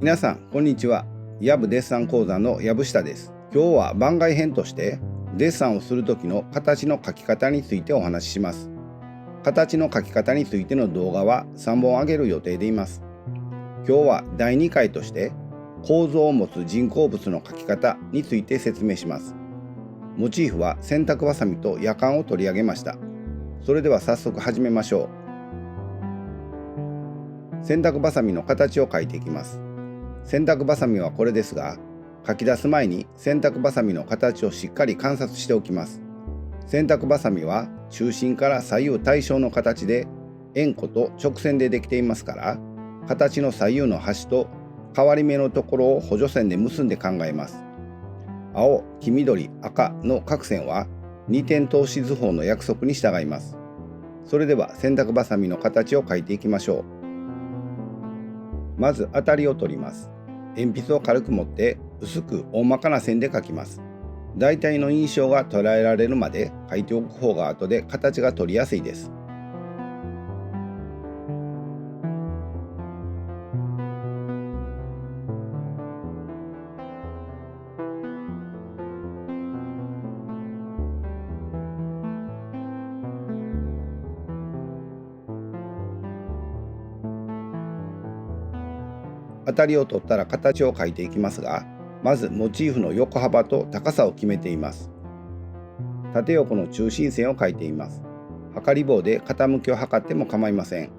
皆さんこんにちは。ヤブデッサン講座の藪下です。今日は番外編としてデッサンをする時の形の描き方についてお話しします。形の描き方についての動画は3本上げる予定でいます。今日は第2回として構造を持つ人工物の描き方について説明します。モチーフは洗濯バサミとやかんを取り上げました。それでは早速始めましょう。洗濯バサミの形を描いていきます。洗濯バサミはこれですが、書き出す前に洗濯バサミの形をしっかり観察しておきます。洗濯バサミは中心から左右対称の形で円弧と直線でできていますから、形の左右の端と変わり目のところを補助線で結んで考えます。青、黄緑、赤の各線は二点透視図法の約束に従います。それでは洗濯バサミの形を描いていきましょう。まず当たりを取ります。鉛筆を軽く持って薄く大まかな線で描きます。大体の印象が捉えられるまで描いておく方が後で形が取りやすいです。当たりを取ったら形を描いていきますが、まずモチーフの横幅と高さを決めています。縦横の中心線を描いています。測り棒で傾きを測っても構いません。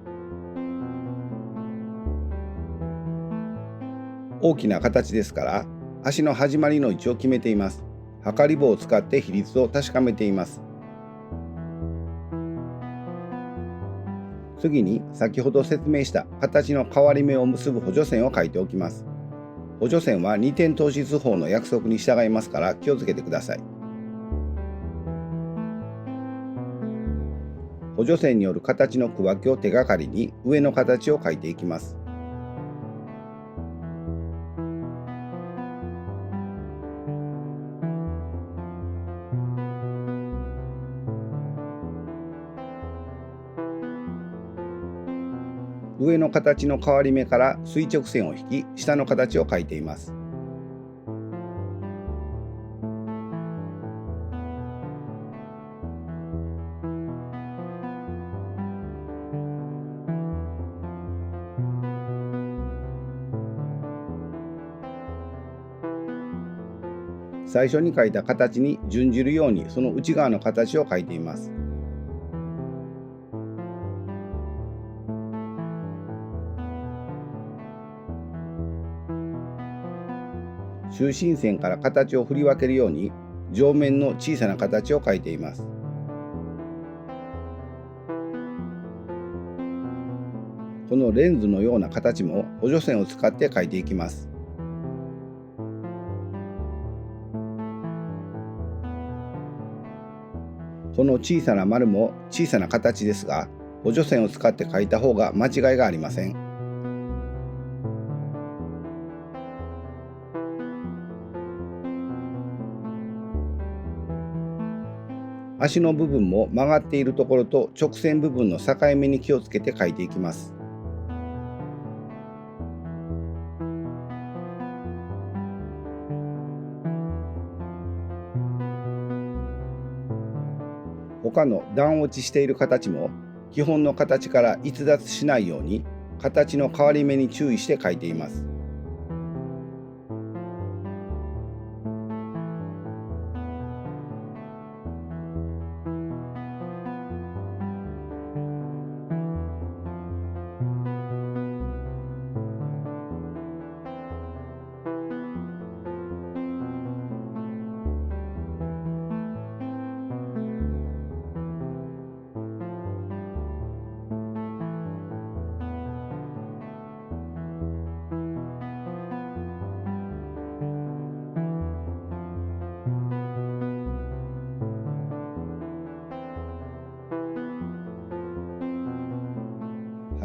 大きな形ですから足の始まりの位置を決めています。測り棒を使って比率を確かめています。次に先ほど説明した形の変わり目を結ぶ補助線を書いておきます。補助線は二点透視図法の約束に従いますから気をつけてください。補助線による形の区分けを手がかりに上の形を書いていきます。上の形の変わり目から垂直線を引き、下の形を書いています。最初に書いた形に準じるようにその内側の形を書いています。中心線から形を振り分けるように上面の小さな形を書いています。このレンズのような形も補助線を使って書いていきます。この小さな丸も小さな形ですが、補助線を使って書いた方が間違いがありません。足の部分も曲がっているところと直線部分の境目に気をつけて書いていきます。他の段落ちしている形も基本の形から逸脱しないように形の変わり目に注意して書いています。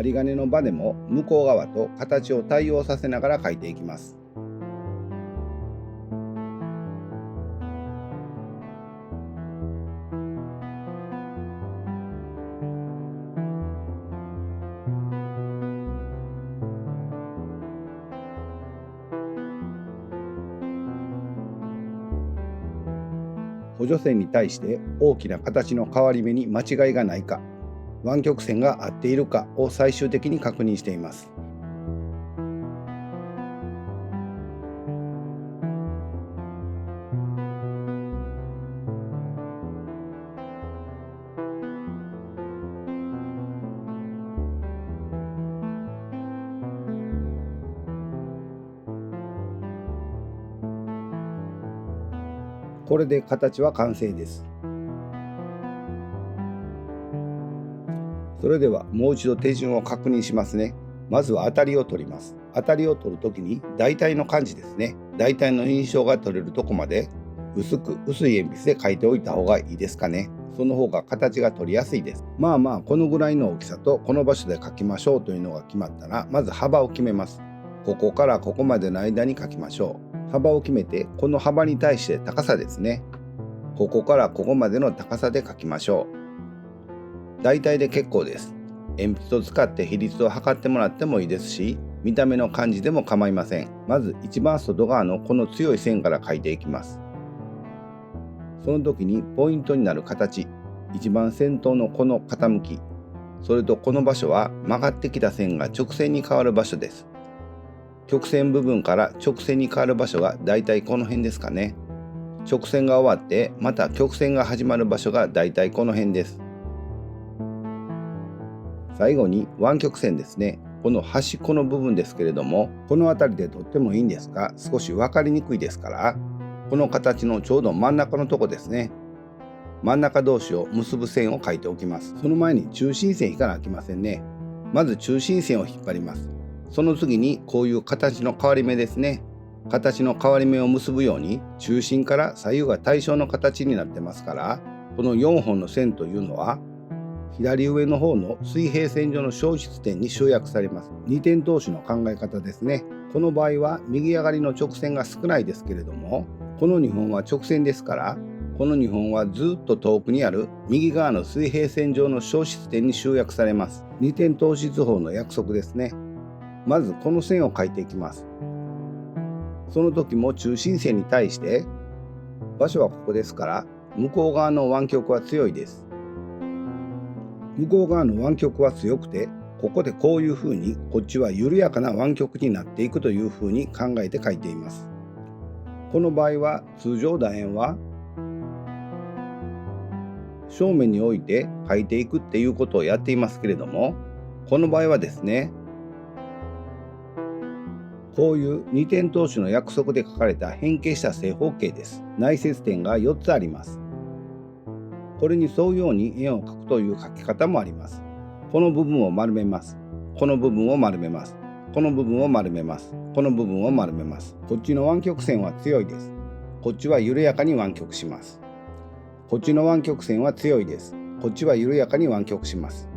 針金のバネも向こう側と形を対応させながら書いていきます。助線に対して大きな形の変わり目に間違いがないか、湾曲線が合っているかを最終的に確認しています。これで形は完成です。それではもう一度手順を確認しますね。まずは当たりを取ります。当たりを取るときに大体の感じですね。大体の印象が取れるとこまで薄い鉛筆で描いておいた方がいいですかね。その方が形が取りやすいです。まあこのぐらいの大きさとこの場所で描きましょうというのが決まったら、まず幅を決めます。ここからここまでの間に描きましょう。幅を決めて、この幅に対して高さですね。ここからここまでの高さで描きましょう。大体で結構です。鉛筆を使って比率を測ってもらってもいいですし、見た目の感じでも構いません。まず一番外側のこの強い線から描いていきます。その時にポイントになる形、一番先頭のこの傾き、それとこの場所は曲がってきた線が直線に変わる場所です。曲線部分から直線に変わる場所がだいたいこの辺ですかね。直線が終わってまた曲線が始まる場所がだいたいこの辺です。最後に湾曲線ですね。この端っこの部分ですけれども、この辺りでとってもいいんですが、少し分かりにくいですから、この形のちょうど真ん中のとこですね。真ん中同士を結ぶ線を描いておきます。その前に中心線引かなきゃいけませんね。まず中心線を引っ張ります。その次にこういう形の変わり目ですね。形の変わり目を結ぶように中心から左右が対称の形になってますから、この4本の線というのは左上の方の水平線上の消失点に集約されます。二点透視の考え方ですね。この場合は右上がりの直線が少ないですけれども、この2本は直線ですから、この2本はずっと遠くにある右側の水平線上の消失点に集約されます。二点透視図法の約束ですね。まずこの線を描いていきます。その時も中心線に対して場所はここですから、向こう側の湾曲は強いです。向こう側の湾曲は強くて、ここでこういうふうにこっちは緩やかな湾曲になっていくというふうに考えて描いています。この場合は通常楕円は正面に置いて描いていくっていうことをやっていますけれども、この場合はですね、こういう二点透視の約束で書かれた変形した正方形です。内接点が4つあります。これに沿うように円を描くという描き方もあります。この部分を丸めます。この部分を丸めます。この部分を丸めます。この部分を丸めます。こっちの湾曲線は強いです。こっちは緩やかに湾曲します。こっちの湾曲線は強いです。こっちは緩やかに湾曲します。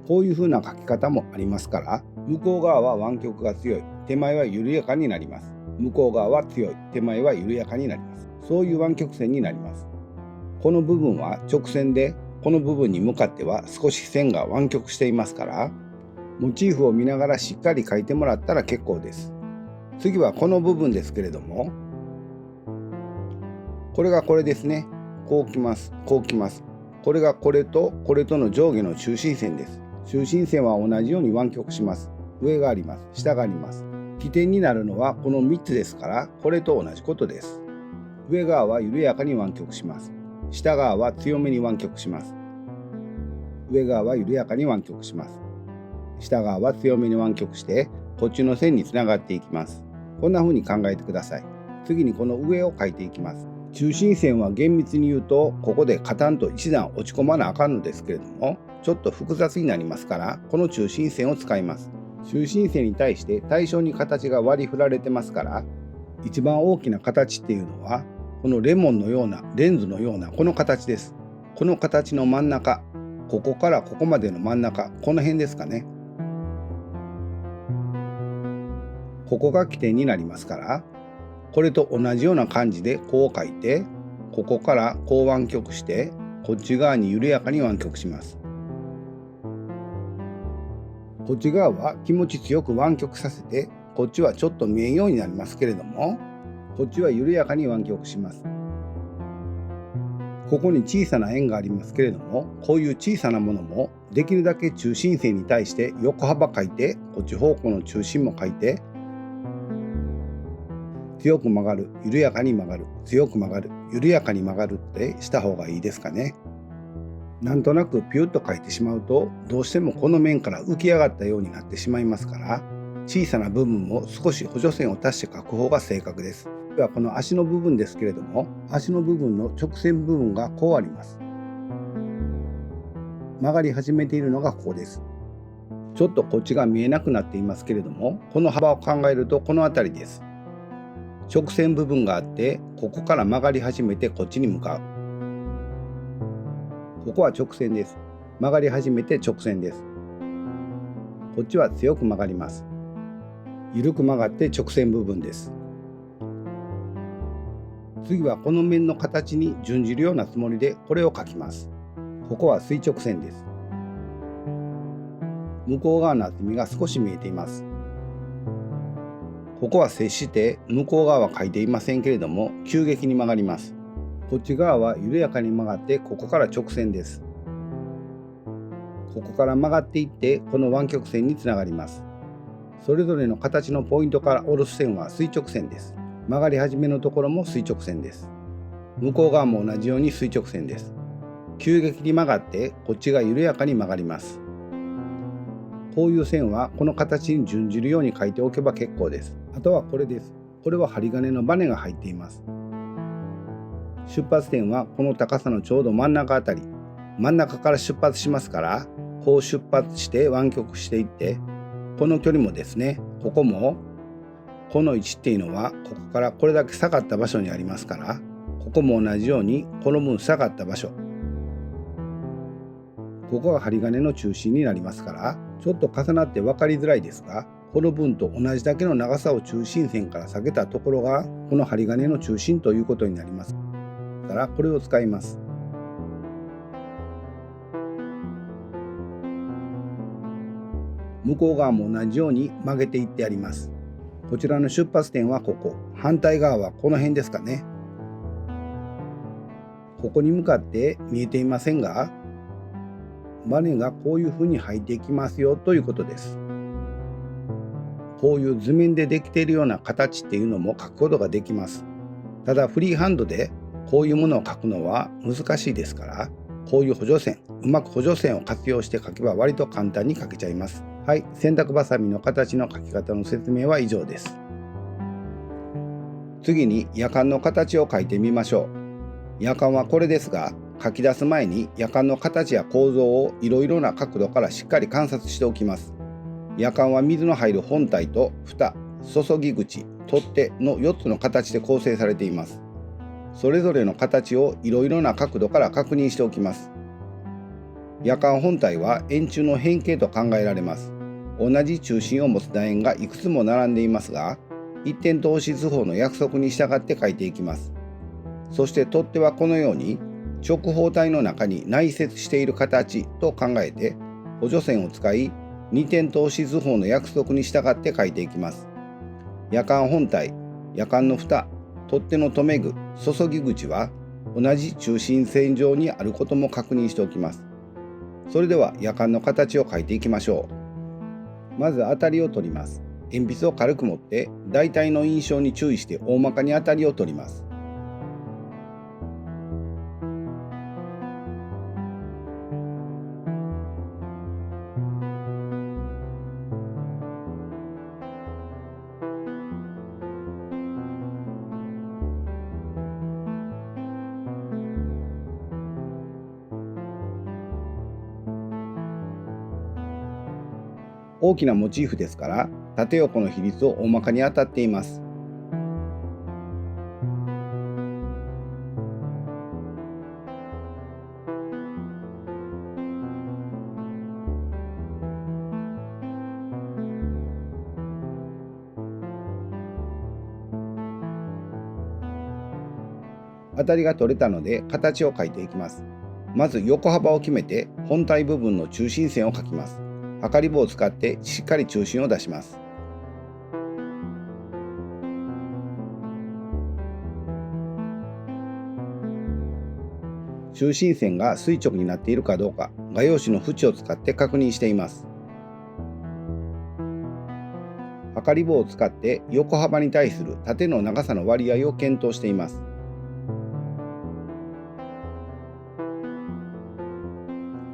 こういう風な書き方もありますから、向こう側は湾曲が強い、手前は緩やかになります。向こう側は強い、手前は緩やかになります。そういう湾曲線になります。この部分は直線で、この部分に向かっては少し線が湾曲していますから、モチーフを見ながらしっかり描いてもらったら結構です。次はこの部分ですけれども、これがこれですね。こうきます。こうきます。これがこれとこれとの上下の中心線です。中心線は同じように湾曲します。上があります。下があります。起点になるのはこの3つですから、これと同じことです。上側は緩やかに湾曲します。下側は強めに湾曲します。上側は緩やかに湾曲します。下側は強めに湾曲して、こっちの線につながっていきます。こんな風に考えてください。次にこの上を描いていきます。中心線は厳密に言うと、ここでカタンと一段落ち込まなあかんのですけれども、ちょっと複雑になりますから、この中心線を使います。中心線に対して対称に形が割り振られてますから、一番大きな形っていうのは、このレモンのような、レンズのようなこの形です。この形の真ん中、ここからここまでの真ん中、この辺ですかね。ここが起点になりますから、これと同じような感じでこう書いて、ここからこう湾曲して、こっち側に緩やかに湾曲します。こっち側は気持ち強く湾曲させて、こっちはちょっと見えんようになりますけれども、こっちは緩やかに湾曲します。ここに小さな円がありますけれども、こういう小さなものもできるだけ中心線に対して横幅書いて、こっち方向の中心も書いて、強く曲がる、緩やかに曲がる、強く曲がる、緩やかに曲がるってした方がいいですかね。なんとなくピュッと書いてしまうと、どうしてもこの面から浮き上がったようになってしまいますから、小さな部分も少し補助線を足して書く方が正確です。ではこの足の部分ですけれども、足の部分の直線部分がこうあります。曲がり始めているのがここです。ちょっとこっちが見えなくなっていますけれども、この幅を考えるとこの辺りです。直線部分があって、ここから曲がり始めてこっちに向かう。ここは直線です。曲がり始めて直線です。こっちは強く曲がります。緩く曲がって直線部分です。次はこの面の形に準じるようなつもりでこれを描きます。ここは垂直線です。向こう側の厚みが少し見えています。ここは接して向こう側は描いていませんけれども急激に曲がります。こっち側は緩やかに曲がってここから直線です。ここから曲がっていってこの湾曲線につながります。それぞれの形のポイントから下ろす線は垂直線です。曲がり始めのところも垂直線です。向こう側も同じように垂直線です。急激に曲がってこっちが緩やかに曲がります。こういう線はこの形に準じるように書いておけば結構です。あとはこれです。これは針金のバネが入っています。出発点はこの高さのちょうど真ん中あたり。真ん中から出発しますから、こう出発して湾曲していって、この距離もですね、ここもこの位置っていうのはここからこれだけ下がった場所にありますから、ここも同じようにこの分下がった場所、ここが針金の中心になりますから、ちょっと重なって分かりづらいですが、この分と同じだけの長さを中心線から下げたところがこの針金の中心ということになりますからこれを使います。向こう側も同じように曲げていってやります。こちらの出発点はここ、反対側はこの辺ですかね。ここに向かって見えていませんが、バネがこういうふうに入っていきますよということです。こういう図面でできているような形っていうのも書くことができます。ただフリーハンドでこういうものを書くのは難しいですから、こういう補助線、うまく補助線を活用して書けば割と簡単に書けちゃいます。はい、洗濯バサミの形の書き方の説明は以上です。次にやかんの形を書いてみましょう。やかんはこれですが、書き出す前にやかんの形や構造をいろいろな角度からしっかり観察しておきます。やかんは水の入る本体と蓋、注ぎ口、取っ手の4つの形で構成されています。それぞれの形をいろいろな角度から確認しておきます。やかん本体は円柱の変形と考えられます。同じ中心を持つ楕円がいくつも並んでいますが、一点通し図法の約束に従って書いていきます。そして取っ手はこのように直方体の中に内接している形と考えて、補助線を使い二点通し図法の約束に従って書いていきます。やかん本体、やかんの蓋、取っ手の留め具、注ぎ口は同じ中心線上にあることも確認しておきます。それではやかんの形を書いていきましょう。まず当たりを取ります。鉛筆を軽く持って大体の印象に注意して大まかに当たりを取ります。大きなモチーフですから縦横の比率を大まかに当たっています。当たりが取れたので形を描いていきます。まず横幅を決めて本体部分の中心線を描きます。測り棒を使ってしっかり中心を出します。中心線が垂直になっているかどうか画用紙の縁を使って確認しています。測り棒を使って横幅に対する縦の長さの割合を検討しています。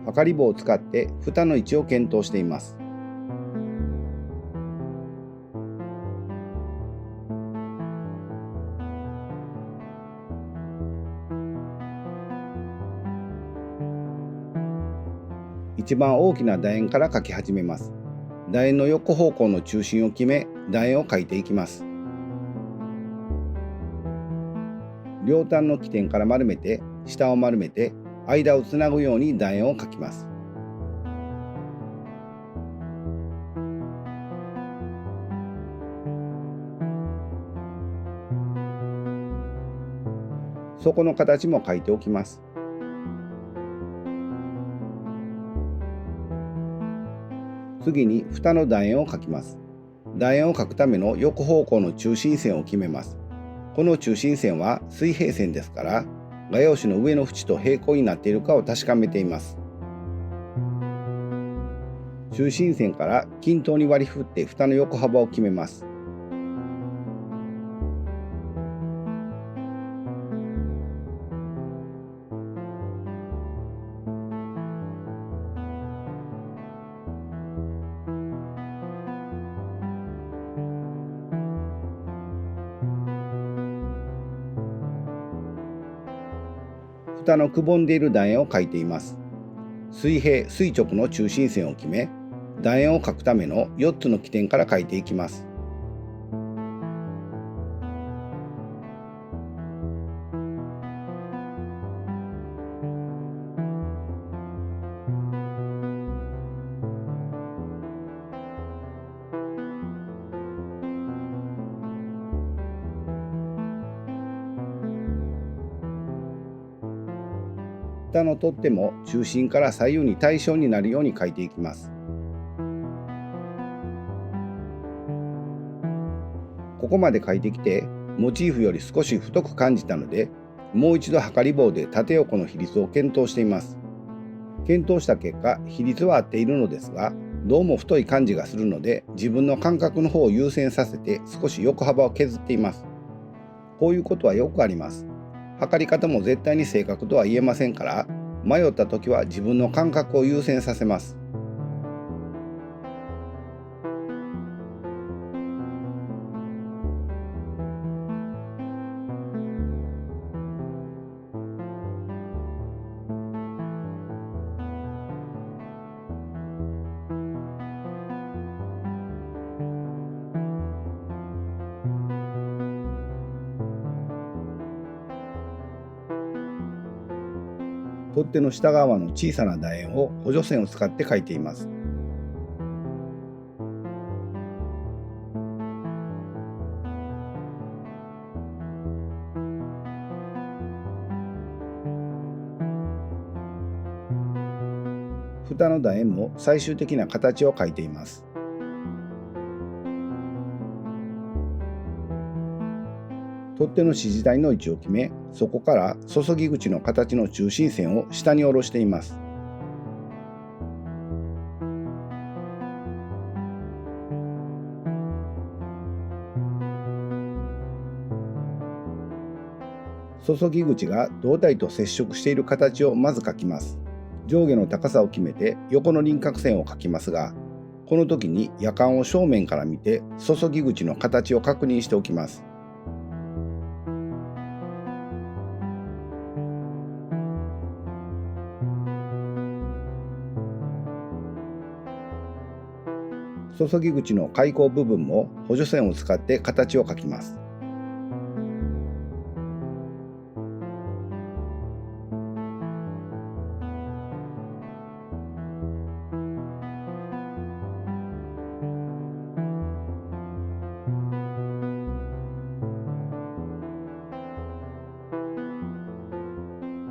測り棒を使って蓋の位置を検討しています。一番大きな楕円から書き始めます。楕円の横方向の中心を決め、楕円を書いていきます。両端の起点から丸めて、下を丸めて、間をつなぐように楕円を書きます。底の形も書いておきます。次に蓋の楕円を書きます。楕円を書くための横方向の中心線を決めます。この中心線は水平線ですから、画用紙の上の縁と平行になっているかを確かめています。中心線から均等に割り振って蓋の横幅を決めます。蓋のくぼんでいる楕円を書いています。水平、垂直の中心線を決め、楕円を書くための4つの起点から書いていきます。蓋の取っ手も中心から左右に対称になるように書いていきます。ここまで書いてきて、モチーフより少し太く感じたので、もう一度測り棒で縦横の比率を検討しています。検討した結果、比率は合っているのですが、どうも太い感じがするので、自分の感覚の方を優先させて少し横幅を削っています。こういうことはよくあります。測り方も絶対に正確とは言えませんから、迷った時は自分の感覚を優先させます。取っ手の下側の小さな楕円を補助線を使って書いています。蓋の楕円も最終的な形を書いています。取っ手の支持体の位置を決め、そこから注ぎ口の形の中心線を下に下ろしています。注ぎ口が胴体と接触している形をまず書きます。上下の高さを決めて横の輪郭線を書きますが、この時にやかんを正面から見て注ぎ口の形を確認しておきます。注ぎ口の開口部分も補助線を使って形を書きます。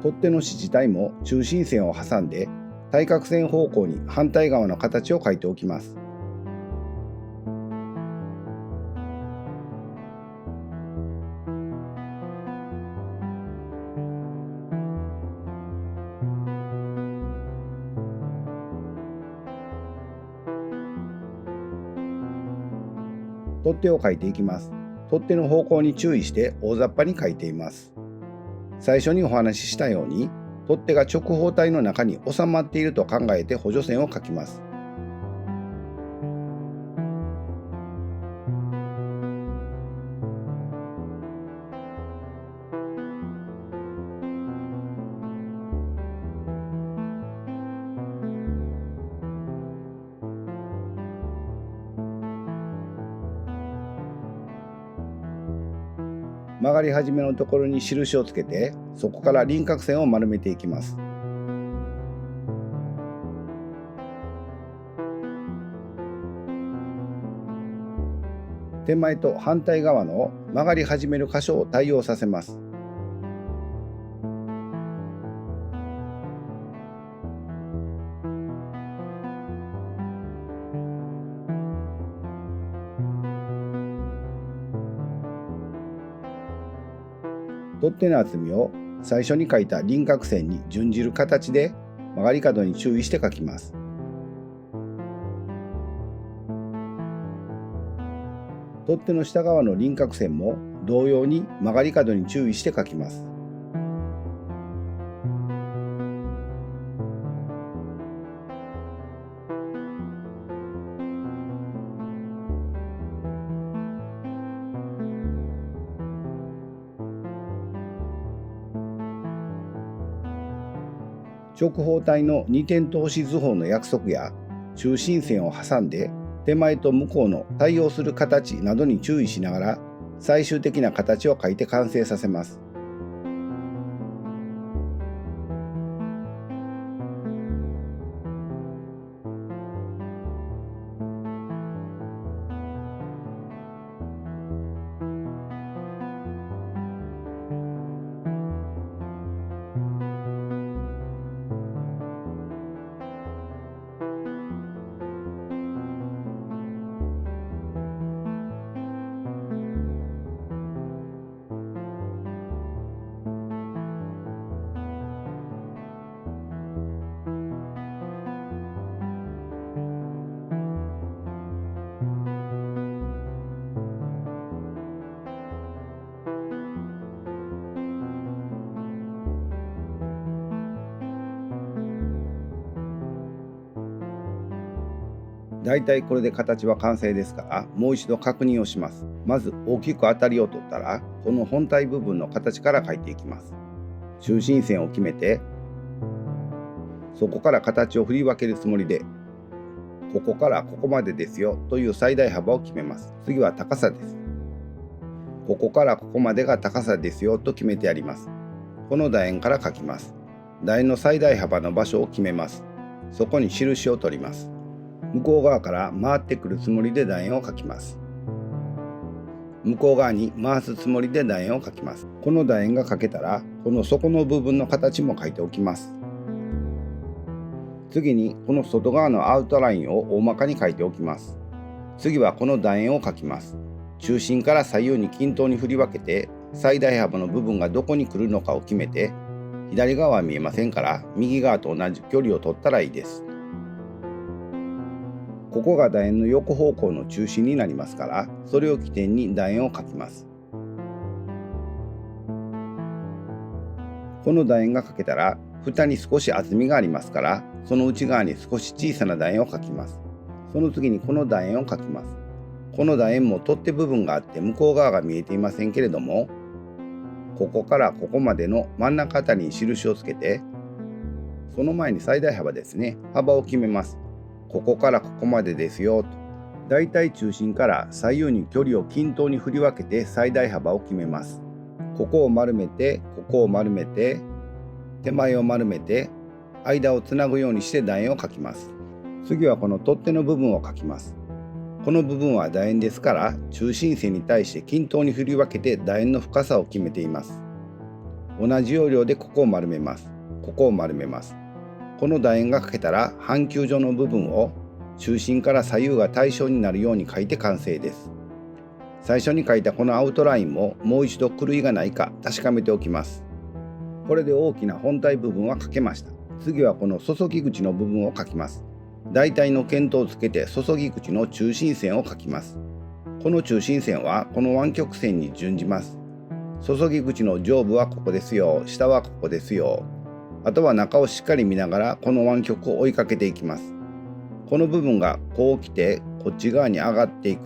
取っ手の支持体も中心線を挟んで対角線方向に反対側の形を書いておきます。取っ手を書いていきます。取っ手の方向に注意して大雑把に書いています。最初にお話ししたように、取っ手が直方体の中に収まっていると考えて補助線を書きます。曲がり始めのところに印をつけて、そこから輪郭線を丸めていきます。手前と反対側の曲がり始める箇所を対応させます。取っ手の厚みを最初に書いた輪郭線に準じる形で曲がり角に注意して書きます。取っ手の下側の輪郭線も同様に曲がり角に注意して書きます。直方体の二点通し図法の約束や中心線を挟んで手前と向こうの対応する形などに注意しながら最終的な形を描いて完成させます。だいたいこれで形は完成ですから、もう一度確認をします。まず大きく当たりを取ったら、この本体部分の形から描いていきます。中心線を決めて、そこから形を振り分けるつもりで、ここからここまでですよという最大幅を決めます。次は高さです。ここからここまでが高さですよと決めてやります。この楕円から描きます。楕円の最大幅の場所を決めます。そこに印を取ります。向こう側から回ってくるつもりで楕円を描きます。向こう側に回すつもりで楕円を描きます。この楕円が描けたら、この底の部分の形も描いておきます。次にこの外側のアウトラインを大まかに描いておきます。次はこの楕円を描きます。中心から左右に均等に振り分けて、最大幅の部分がどこに来るのかを決めて、左側は見えませんから右側と同じ距離を取ったらいいです。ここが楕円の横方向の中心になりますから、それを起点に楕円を描きます。この楕円が描けたら、蓋に少し厚みがありますから、その内側に少し小さな楕円を描きます。その次にこの楕円を描きます。この楕円も取っ手部分があって向こう側が見えていませんけれども、ここからここまでの真ん中あたりに印をつけて、その前に最大幅ですね、幅を決めます。ここからここまでですよと。だいたい中心から左右に距離を均等に振り分けて最大幅を決めます。ここを丸めて、ここを丸めて、手前を丸めて、間をつなぐようにして楕円を描きます。次はこの取っ手の部分を描きます。この部分は楕円ですから、中心線に対して均等に振り分けて楕円の深さを決めています。同じ要領でここを丸めます。ここを丸めます。この楕円が描けたら、半球状の部分を中心から左右が対称になるように描いて完成です。最初に描いたこのアウトラインももう一度狂いがないか確かめておきます。これで大きな本体部分は描けました。次はこの注ぎ口の部分を描きます。大体の見当をつけて注ぎ口の中心線を描きます。この中心線はこの湾曲線に準じます。注ぎ口の上部はここですよ、下はここですよ。あとは中をしっかり見ながらこの湾曲を追いかけていきます。この部分がこう来てこっち側に上がっていく。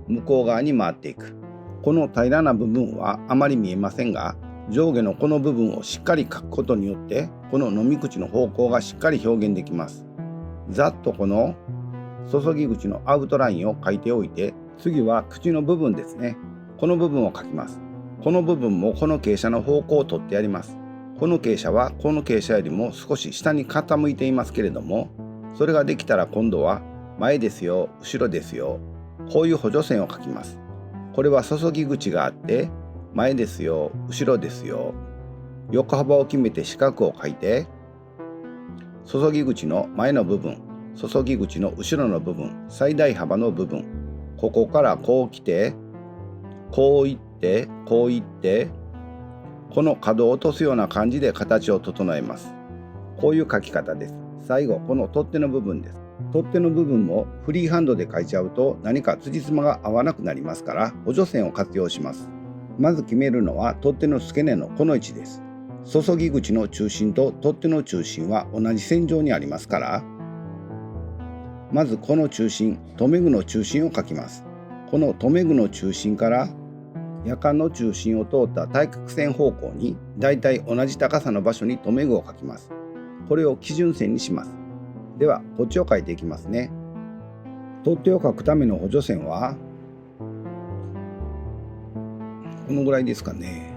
向こう側に回っていく。この平らな部分はあまり見えませんが、上下のこの部分をしっかり描くことによってこの飲み口の方向がしっかり表現できます。ざっとこの注ぎ口のアウトラインを描いておいて、次は口の部分ですね。この部分を描きます。この部分もこの傾斜の方向を取ってやります。この傾斜はこの傾斜よりも少し下に傾いていますけれども、それができたら今度は前ですよ、後ろですよ。こういう補助線を描きます。これは注ぎ口があって前ですよ、後ろですよ。横幅を決めて四角を描いて、注ぎ口の前の部分、注ぎ口の後ろの部分、最大幅の部分、ここからこう来て、こういって、こういって、この角を落とすような感じで形を整えます。こういう描き方です。最後、この取っ手の部分です。取っ手の部分もフリーハンドで描いちゃうと何か辻褄が合わなくなりますから、補助線を活用します。まず決めるのは取っ手の付け根のこの位置です。注ぎ口の中心と取っ手の中心は同じ線上にありますから、まずこの中心、留め具の中心を描きます。この留め具の中心から夜間の中心を通った対角線方向にだいたい同じ高さの場所に留め具を描きます。これを基準線にします。ではこっちを描いていきますね。取っ手を描くための補助線はこのぐらいですかね。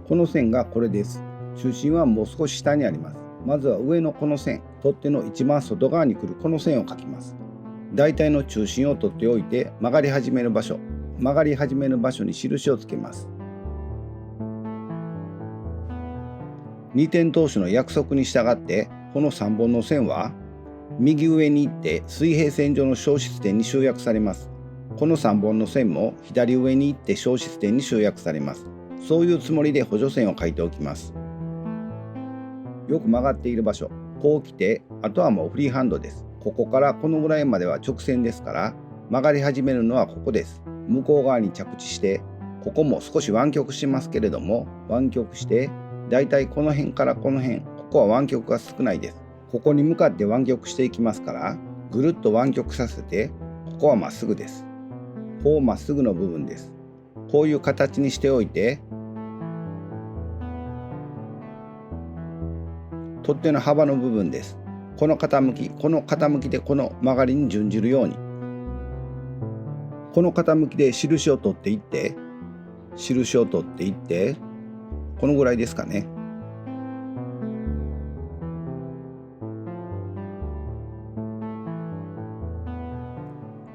この線がこれです。中心はもう少し下にあります。まずは上のこの線、取っ手の一番外側に来るこの線を描きます。大体の中心を取っておいて曲がり始める場所に印をつけます。二点通しの約束に従ってこの3本の線は右上に行って水平線上の消失点に集約されます。この3本の線も左上に行って消失点に集約されます。そういうつもりで補助線を描いておきます。よく曲がっている場所、こう来て、あとはもうフリーハンドです。ここからこのぐらいまでは直線ですから、曲がり始めるのはここです。向こう側に着地して、ここも少し湾曲しますけれども、湾曲して、だいたいこの辺からこの辺、ここは湾曲が少ないです。ここに向かって湾曲していきますから、ぐるっと湾曲させて、ここはまっすぐです。こうまっすぐの部分です。こういう形にしておいて、取っ手の幅の部分です。この傾きでこの曲がりに準じるように、この傾きで印を取っていって、このぐらいですかね。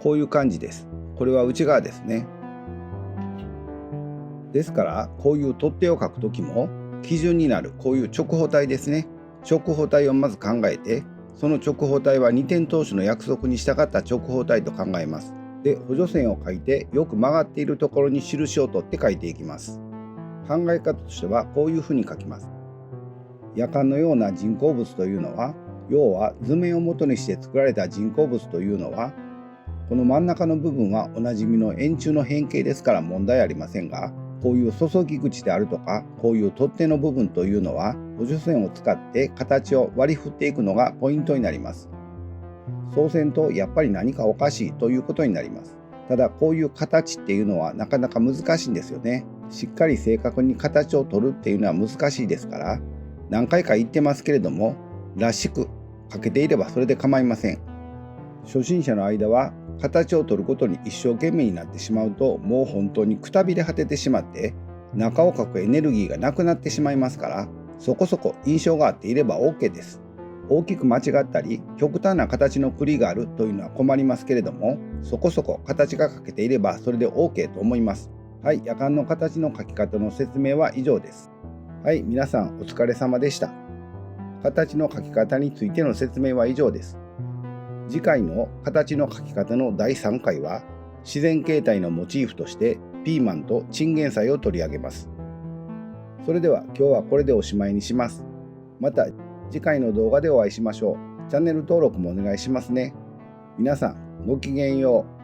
こういう感じです。これは内側ですね。ですからこういう取っ手を描くときも基準になるこういう直方体ですね。直方体をまず考えて、その直方体は二点通しの約束に従った直方体と考えます。で、補助線を描いてよく曲がっているところに印を取って描いていきます。考え方としてはこういうふうに描きます。夜間のような人工物というのは、要は図面を元にして作られた人工物というのは、この真ん中の部分はおなじみの円柱の変形ですから問題ありませんが、こういう注ぎ口であるとか、こういう取っ手の部分というのは補助線を使って形を割り振っていくのがポイントになります。そうせんとやっぱり何かおかしいということになります。ただこういう形っていうのはなかなか難しいんですよね。しっかり正確に形を取るっていうのは難しいですから、何回か言ってますけれども、らしく描けていればそれで構いません。初心者の間は形を取ることに一生懸命になってしまうと、もう本当にくたびれ果ててしまって中を描くエネルギーがなくなってしまいますから、そこそこ印象があっていれば OK です。大きく間違ったり極端な形の栗があるというのは困りますけれども、そこそこ形が描けていればそれで OK と思います。はい、夜間の形の描き方の説明は以上です。はい、皆さんお疲れ様でした。形の描き方についての説明は以上です。次回の形の描き方の第3回は、自然形態のモチーフとしてピーマンとチンゲン菜を取り上げます。それでは今日はこれでおしまいにします。また次回の動画でお会いしましょう。チャンネル登録もお願いしますね。皆さんごきげんよう。